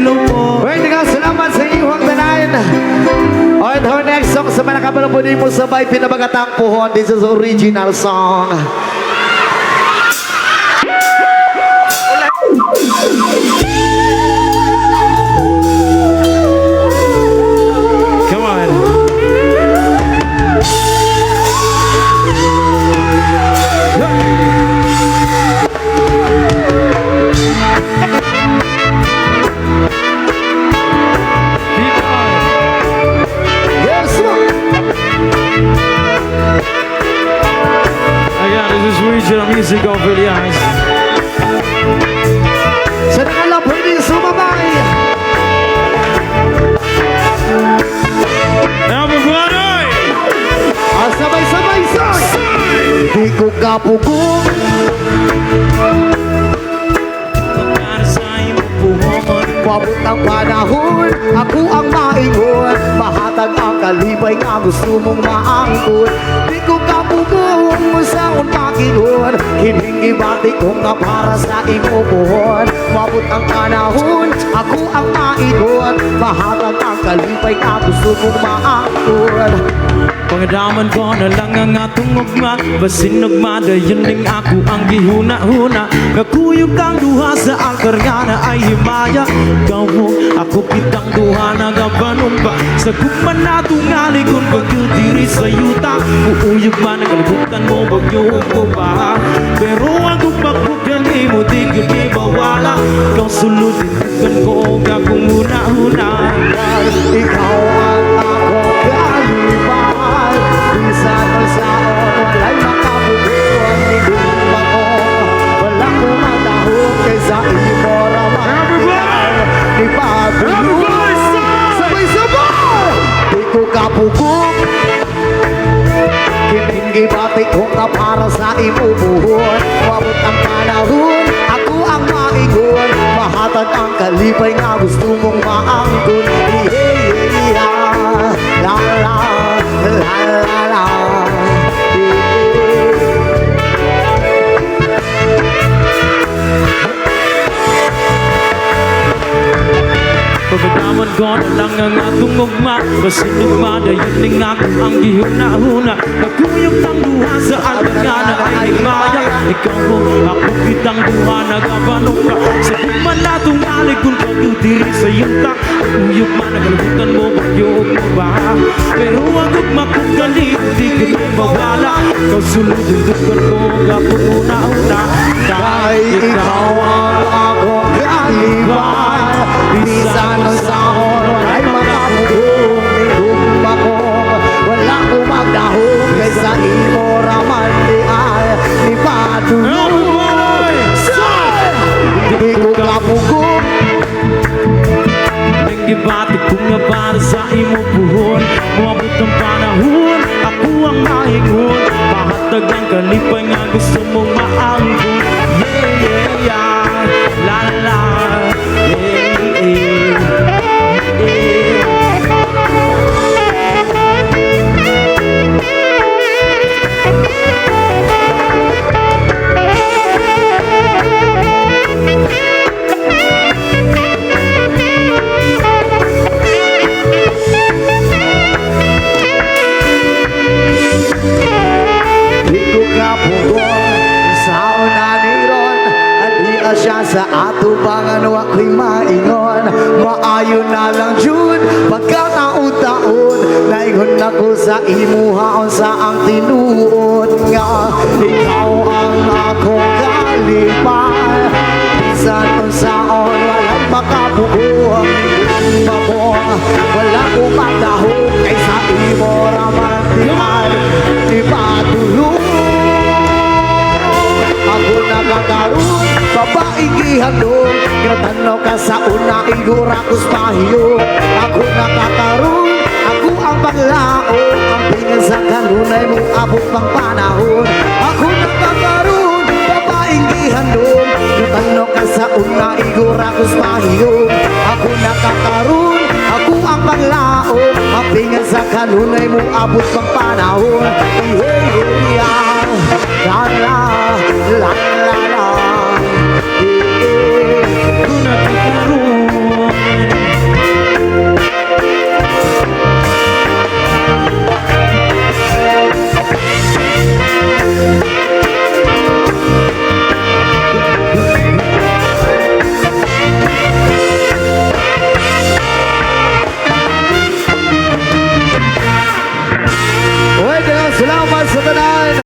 lubog. Wait, salamat sa inyong tanan. Alright, our next song sa mga kabalabuni mo sabay pinabagatang puhon. This is original song. Come on. Yes, sir. Again, this is regional music over the eyes. Sa nakalapon din sumabay. Everybody! Sabay-sabay, sir. Di ko kapugong. Wabot ang panahon, ako ang maingon. Mahatag ang kalibay nga gusto mong maangkon. Di ko kapugong sa unpakinon. Hiningi-bati ko nga para sa imo buhon. Wabot ang panahon, ako ang maingon. Mahatag ang kalibay nga gusto mong maangkon. Pangadaman ko na lang ang atong ugma. Basin nagmadayon ning ako ang gihuna-huna. Nakuyog kang duha sa altar nga na ay himaya. Ikaw mo, ako kitang duha nagabanon ba. Sa gugman na tungali kung bagyo diri sa yuta. Uuyog man nagalibutan mo bagyo ko ba. Pero ang gugmagbugan mo di ko di bawala. Ikaw sulod itugan ko gagong huna-huna. Ikaw ang akong kalibay. Bisan o saon, wala'y makabubuan. Nigong ako, walang kumatahong kaysa imo raman. Di pagulong, sabay-sabay. Di ko kapugong. Kiningi-bati ko nga para sa imo buhon. Wabot ang panahon, ako ang maingon. Mahatag ang kalipay nga gusto mong maangkon. La la la la la. Pagkadaman ko na lang ang atong ugma. Basin nagmadayon ning ako ang gihuna-huna. Nagkuyog tang duha sa altar nga na ay himaya. Ikaw mo, ako kitang duha nagabanon ka. Sa gugman na tungali kung bagyo diri sa yuta. Uyog man nagalibutan mo bagyo mo ba. Pero ang gugma kong gali di ko di mawala. Ikaw suludin dugan ko gapon una-una. Dahil ikaw ang akong kalibay. Bisan o saon, wala'y makapugong. Nigong ako, walang kumagdahong. Kaysa imo raman di ay ipatulong. Di ko kapugong. Nagibati ko nga para sa imo buhon. Mabot ang panahon, ako ang mahingon. Mahatag ang kalipay nga gusto mong maanggon. Yeah, yeah, yeah, la la la. Yeah, yeah, yeah. Di ko kapugong sa unaniron. Adi siya sa ato bangan ako'y maingon. Maayo na lang June pagkataon-taon. Naingon ako sa imuhaon sa ang tinuod nga. Ikaw ang akong kalipay. Bisan kung saon walang makabuong. Mabong wala kong matahong kaysa imo raman tiyan. Ipatulong ako nakakaroon, babaeng gihandong. Kinatanaw ka sa una, igura ko's pahiyong. Ako nakakaroon, ako ang paglaong. Ang pingan sa kanunay mong abot pang panahon. Ako nakakaroon, babaeng gihandong. Kinatanaw ka sa una, igura ko's pahiyong. Ako nakakaroon, ako ang paglaong. Ang pingan sa kanunay mong abot pang panahon. La la la la la.